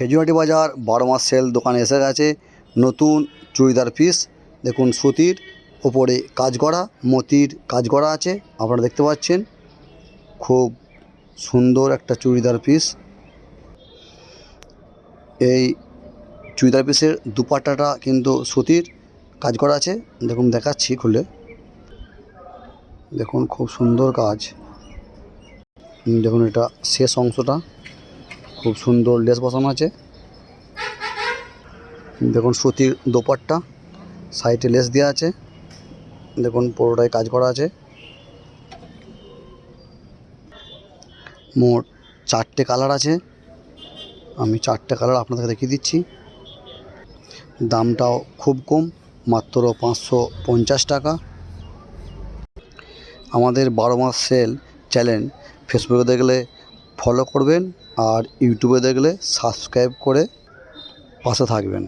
খেজুরাটি বাজার 12 মাস সেল দোকানে এসে গেছে নতুন চুড়িদার পিস। দেখুন সুতির ওপরে কাজ করা, মতির কাজ করা আছে, আপনারা দেখতে পাচ্ছেন। খুব সুন্দর একটা চুড়িদার পিস। এই চুড়িদার পিসের দুপাট্টাটা কিন্তু সুতির কাজ করা আছে। দেখুন দেখাচ্ছি খুলে, দেখুন খুব সুন্দর কাজ। দেখুন এটা শেষ অংশটা, খুব সুন্দর লেস বসানো আছে। দেখুন সুতির দোপাট্টা, সাইডে লেস দেওয়া আছে। দেখুন পুরোটাই কাজ করা আছে। মোট 4টে কালার আছে, আমি 4টে কালার আপনাদের দেখিয়ে দিচ্ছি। দামটাও খুব কম, মাত্র 550 টাকা। আমাদের 12 মাস সেল চ্যানেল ফেসবুকে দেখলে ফলো করবেন, আর ইউটিউবে দেখলে সাবস্ক্রাইব করে পাশে থাকবেন।